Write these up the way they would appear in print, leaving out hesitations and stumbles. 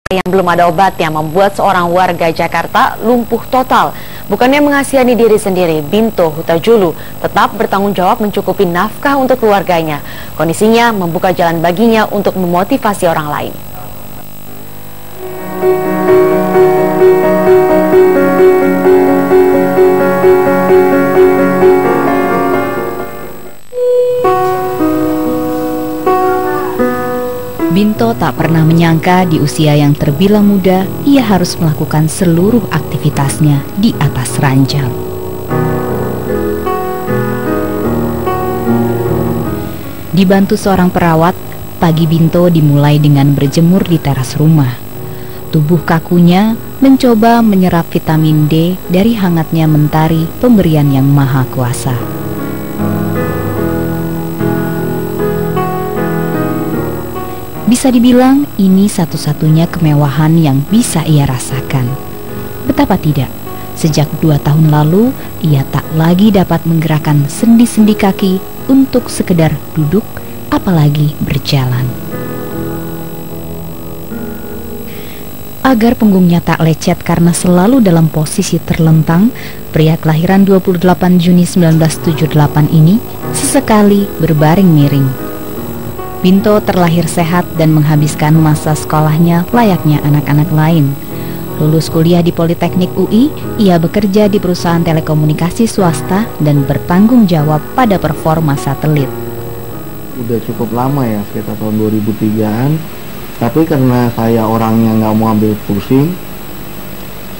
yang belum ada obatnya membuat seorang warga Jakarta lumpuh total. Bukannya mengasihani diri sendiri, Binto Hutajulu tetap bertanggung jawab mencukupi nafkah untuk keluarganya. Kondisinya membuka jalan baginya untuk memotivasi orang lain. Binto tak pernah menyangka di usia yang terbilang muda, ia harus melakukan seluruh aktivitasnya di atas ranjang. Dibantu seorang perawat, pagi Binto dimulai dengan berjemur di teras rumah. Tubuh kakunya mencoba menyerap vitamin D dari hangatnya mentari pemberian yang maha kuasa. Bisa dibilang ini satu-satunya kemewahan yang bisa ia rasakan. Betapa tidak, sejak 2 tahun lalu ia tak lagi dapat menggerakkan sendi-sendi kaki untuk sekedar duduk, apalagi berjalan. Agar punggungnya tak lecet karena selalu dalam posisi terlentang, pria kelahiran 28 Juni 1978 ini sesekali berbaring miring. Binto terlahir sehat dan menghabiskan masa sekolahnya layaknya anak-anak lain. Lulus kuliah di Politeknik UI, ia bekerja di perusahaan telekomunikasi swasta dan bertanggung jawab pada performa satelit. Udah cukup lama ya, sekitar tahun 2003-an. Tapi karena saya orangnya nggak mau ambil pusing,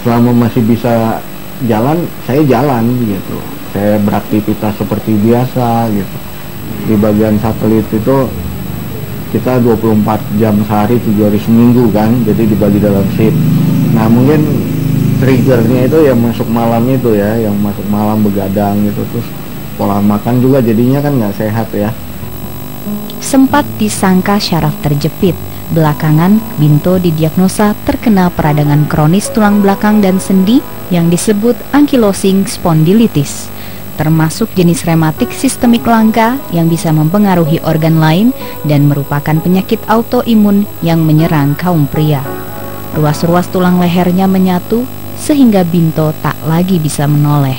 selama masih bisa jalan, saya jalan gitu. Saya beraktivitas seperti biasa gitu. Di bagian satelit itu kita 24 jam sehari 7 hari seminggu kan, jadi dibagi dalam shift. Nah mungkin triggernya itu ya masuk malam itu ya, yang masuk malam begadang gitu, terus pola makan juga jadinya kan nggak sehat ya. Sempat disangka syaraf terjepit, belakangan Binto didiagnosa terkena peradangan kronis tulang belakang dan sendi yang disebut ankylosing spondylitis, termasuk jenis rematik sistemik langka yang bisa mempengaruhi organ lain dan merupakan penyakit autoimun yang menyerang kaum pria. Ruas-ruas tulang lehernya menyatu sehingga Binto tak lagi bisa menoleh.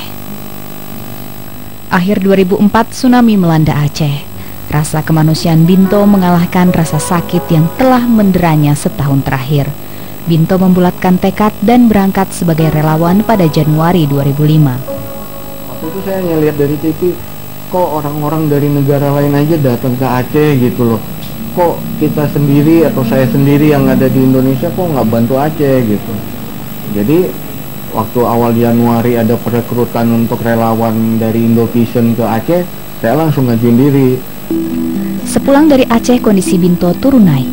Akhir 2004 tsunami melanda Aceh. Rasa kemanusiaan Binto mengalahkan rasa sakit yang telah menderanya setahun terakhir. Binto membulatkan tekad dan berangkat sebagai relawan pada Januari 2005. Itu saya ngeliat dari TV, kok orang-orang dari negara lain aja datang ke Aceh gitu loh. Kok kita sendiri atau saya sendiri yang ada di Indonesia kok nggak bantu Aceh gitu. Jadi waktu awal Januari ada perekrutan untuk relawan dari Indovision ke Aceh, saya langsung ngajuin diri. Sepulang dari Aceh, kondisi Binto turun naik.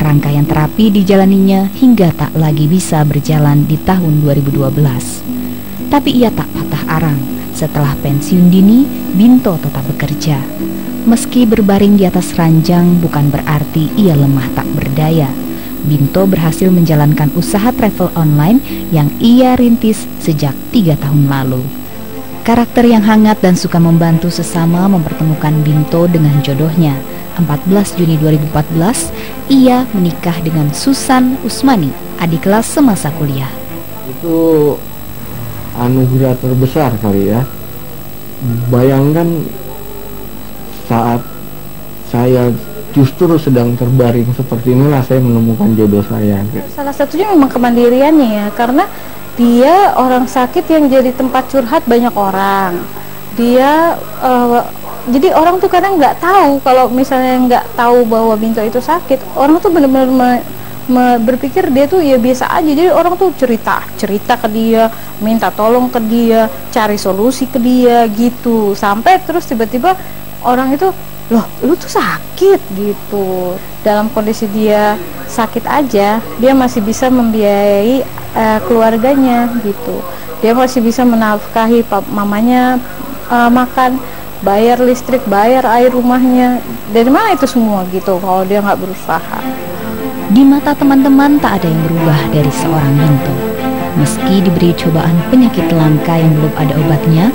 Rangkaian terapi dijalaninya hingga tak lagi bisa berjalan di tahun 2012. Tapi ia tak patah arang. Setelah pensiun dini, Binto tetap bekerja. Meski berbaring di atas ranjang bukan berarti ia lemah tak berdaya. Binto berhasil menjalankan usaha travel online yang ia rintis sejak 3 tahun lalu. Karakter yang hangat dan suka membantu sesama mempertemukan Binto dengan jodohnya. 14 Juni 2014, ia menikah dengan Susan Usmani, adik kelas semasa kuliah. Itu anugerah terbesar kali ya. Bayangkan saat saya justru sedang terbaring seperti inilah saya menemukan jodoh saya gitu. Salah satunya memang kemandiriannya ya, karena dia orang sakit yang jadi tempat curhat banyak orang. Dia jadi orang tuh kadang nggak tahu, kalau misalnya nggak tahu bahwa Binto itu sakit, orang tuh benar-benar berpikir dia tuh ya biasa aja. Jadi orang tuh cerita ke dia, minta tolong ke dia, cari solusi ke dia gitu, sampai terus tiba-tiba orang itu, loh lu tuh sakit gitu. Dalam kondisi dia sakit aja, dia masih bisa membiayai keluarganya gitu. Dia masih bisa menafkahi mamanya makan, bayar listrik, bayar air rumahnya. Dari mana itu semua gitu kalau dia nggak berusaha? Di mata teman-teman tak ada yang berubah dari seorang Binto. Meski diberi cobaan penyakit langka yang belum ada obatnya,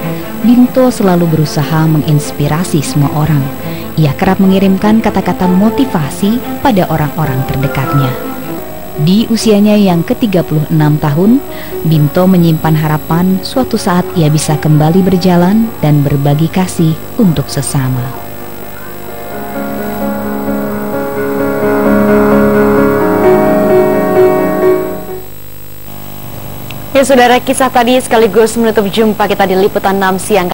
Binto selalu berusaha menginspirasi semua orang. Ia kerap mengirimkan kata-kata motivasi pada orang-orang terdekatnya. Di usianya yang ke-36 tahun, Binto menyimpan harapan suatu saat ia bisa kembali berjalan dan berbagi kasih untuk sesama. Ya saudara, kisah tadi sekaligus menutup jumpa kita di Liputan 6 siang.